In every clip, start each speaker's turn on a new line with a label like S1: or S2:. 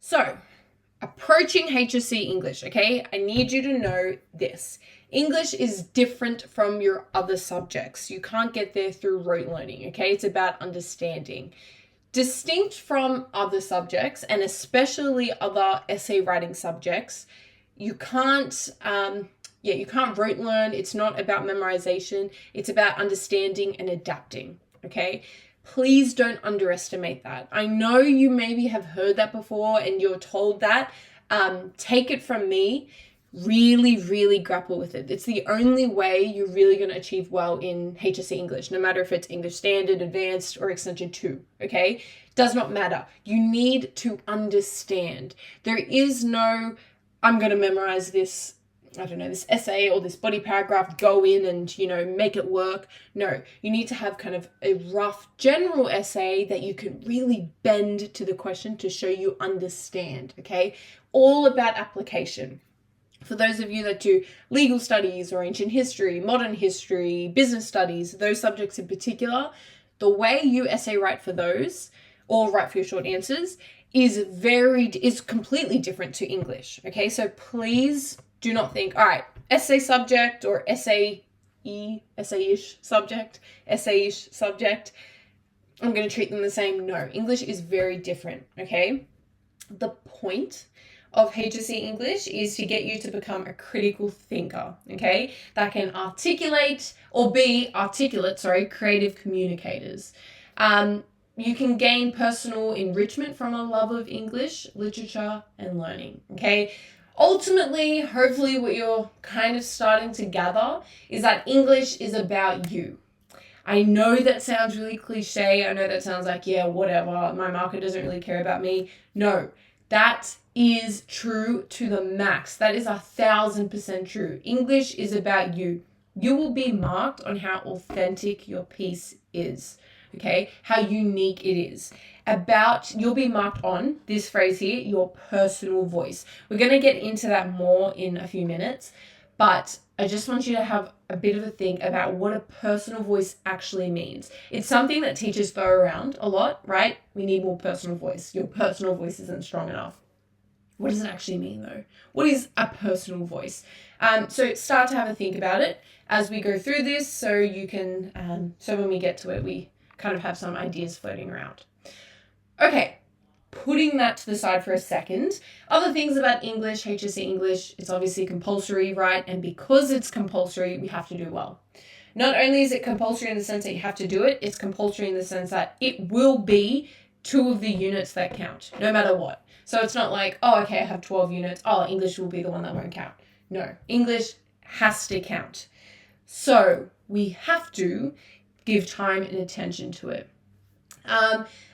S1: So, approaching HSC English, okay? I need you to know this. English is different from your other subjects. You can't get there through rote learning, okay? It's about understanding. Distinct from other subjects, and especially other essay writing subjects, you can't rote learn. It's not about memorization. It's about understanding and adapting, okay? Please don't underestimate that. I know you maybe have heard that before and you're told that. Take it from me. Really, really grapple with it. It's the only way you're really going to achieve well in HSC English, no matter if it's English Standard, Advanced, or Extension 2, okay? Does not matter. You need to understand. There is no, I'm going to memorize this, this essay or this body paragraph, go in and, make it work. No, you need to have kind of a rough general essay that you can really bend to the question to show you understand, okay? All about application. For those of you that do legal studies or ancient history, modern history, business studies, those subjects in particular, the way you essay write for those or write for your short answers is completely different to English, okay? So please do not think, all right, essay subject or essay-ish subject, I'm going to treat them the same. No, English is very different, okay? The point of HSC English is to get you to become a critical thinker, okay? That can creative communicators. You can gain personal enrichment from a love of English, literature, and learning, okay? Ultimately, hopefully what you're kind of starting to gather is that English is about you. I know that sounds really cliche. I know that sounds like, yeah, whatever. My market doesn't really care about me. No, that is true to the max. That is 1,000% true. English is about you. You will be marked on how authentic your piece is, okay? How unique it is. You'll be marked on this phrase here, your personal voice. We're going to get into that more in a few minutes, but I just want you to have a bit of a think about what a personal voice actually means. It's something that teachers throw around a lot, right? We need more personal voice. Your personal voice isn't strong enough. What does it actually mean though? What is a personal voice? So start to have a think about it as we go through this so you can, so when we get to it, we kind of have some ideas floating around. Okay, putting that to the side for a second. Other things about English, HSC English, it's obviously compulsory, right? And because it's compulsory, we have to do well. Not only is it compulsory in the sense that you have to do it, it's compulsory in the sense that it will be 2 of the units that count, no matter what. So it's not like, oh, okay, I have 12 units. Oh, English will be the one that won't count. No, English has to count. So we have to give time and attention to it.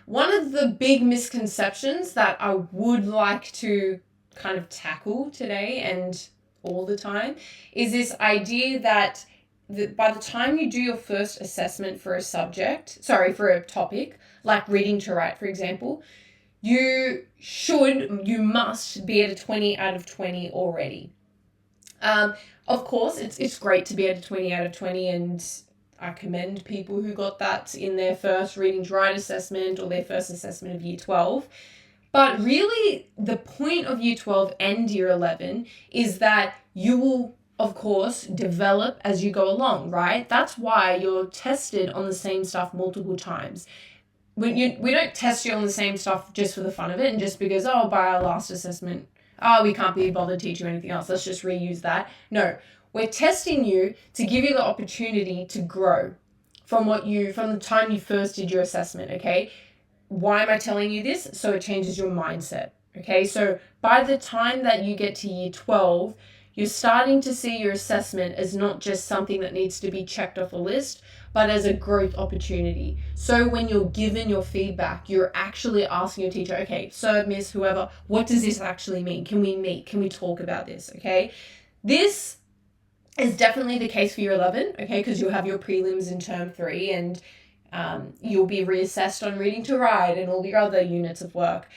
S1: One of the big misconceptions that I would like to kind of tackle today and all the time is this idea that by the time you do your first assessment for a topic, like reading to write, for example, you must be at a 20 out of 20 already. Of course, it's great to be at a 20 out of 20, and I commend people who got that in their first reading to write assessment or their first assessment of Year 12. But really, the point of Year 12 and Year 11 is that you will, of course, develop as you go along, right? That's why you're tested on the same stuff multiple times. We don't test you on the same stuff just for the fun of it and just because, by our last assessment, we can't be bothered to teach you anything else. Let's just reuse that. No, we're testing you to give you the opportunity to grow from the time you first did your assessment, okay? Why am I telling you this? So it changes your mindset, okay? So by the time that you get to Year 12, you're starting to see your assessment as not just something that needs to be checked off a list, but as a growth opportunity. So when you're given your feedback, you're actually asking your teacher, okay, sir, miss, whoever, what does this actually mean? Can we meet? Can we talk about this, okay? This is definitely the case for Year 11, okay, because you'll have your prelims in term 3 and you'll be reassessed on reading to write and all your other units of work.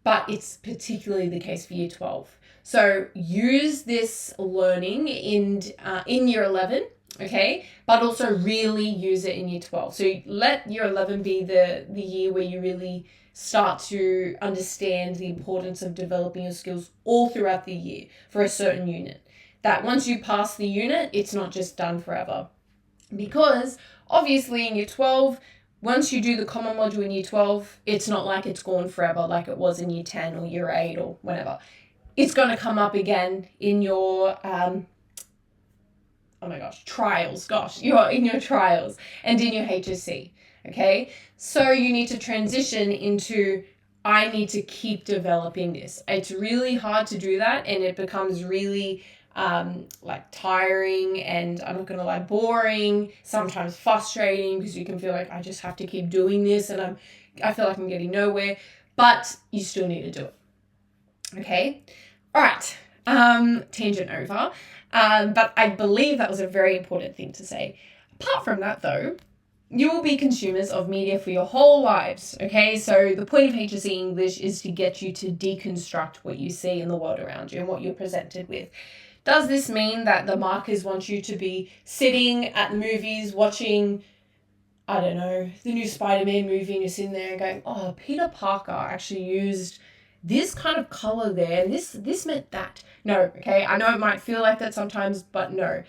S1: But it's particularly the case for Year 12. So use this learning in Year 11 okay? But also really use it in year 12. So let year 11 be the year where you really start to understand the importance of developing your skills all throughout the year for a certain unit. That once you pass the unit, it's not just done forever. Because obviously in year 12, once you do the common module in year 12, it's not like it's gone forever like it was in year 10 or year 8 or whatever. It's going to come up again in your trials. You're in your trials and in your HSC. Okay, so you need to transition into, I need to keep developing this. It's really hard to do that, and it becomes really tiring, and I'm not gonna lie, boring, sometimes frustrating, because you can feel like I just have to keep doing this and I feel like I'm getting nowhere, but you still need to do it. Okay, all right, tangent over, but I believe that was a very important thing to say. Apart from that though, you will be consumers of media for your whole lives, okay? So the point of HSC English is to get you to deconstruct what you see in the world around you and what you're presented with. Does this mean that the markers want you to be sitting at the movies watching, I don't know, the new Spider-Man movie, and you're sitting there and going, oh, Peter Parker actually used this kind of color there, and this meant that? No, okay? I know it might feel like that sometimes, but no.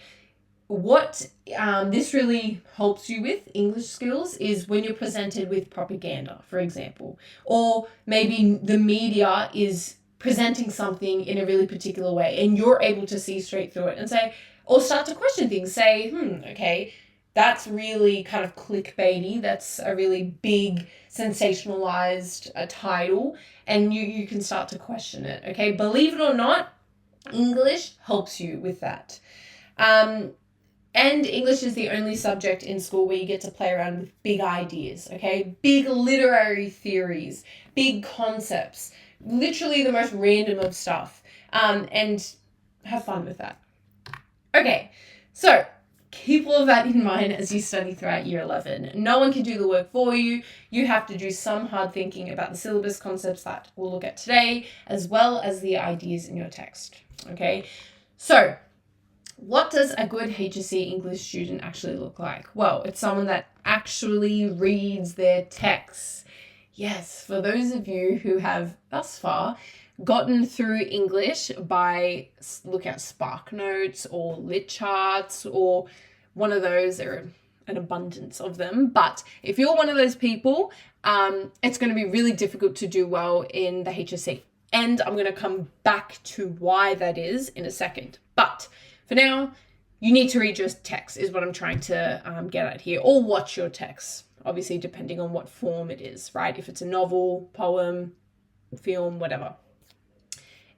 S1: What this really helps you with English skills is when you're presented with propaganda, for example, or maybe the media is presenting something in a really particular way and you're able to see straight through it and say, or start to question things, say, okay, that's really kind of clickbaity, that's a really big sensationalized title, and you can start to question it, okay? Believe it or not, English helps you with that. And English is the only subject in school where you get to play around with big ideas, okay? Big literary theories, big concepts, literally the most random of stuff, and have fun with that. Okay, so keep all of that in mind as you study throughout year 11. No one can do the work for you. You have to do some hard thinking about the syllabus concepts that we'll look at today, as well as the ideas in your text, okay? So, what does a good HSC English student actually look like? Well, it's someone that actually reads their texts. Yes, for those of you who have thus far gotten through English by looking at Spark Notes or Lit Charts or one of those, there are an abundance of them. But if you're one of those people, it's going to be really difficult to do well in the HSC. And I'm going to come back to why that is in a second. But for now, you need to read your text is what I'm trying to get at here, or watch your text, obviously depending on what form it is, right? If it's a novel, poem, film, whatever.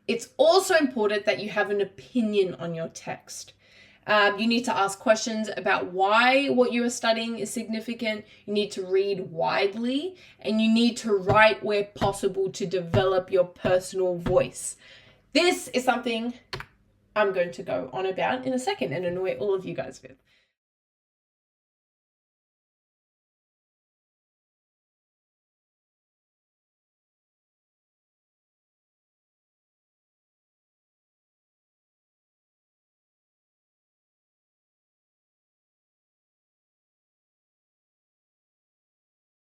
S1: It's also important that you have an opinion on your text. You need to ask questions about why what you are studying is significant. You need to read widely, and you need to write where possible to develop your personal voice. This is something I'm going to go on about in a second and annoy all of you guys with.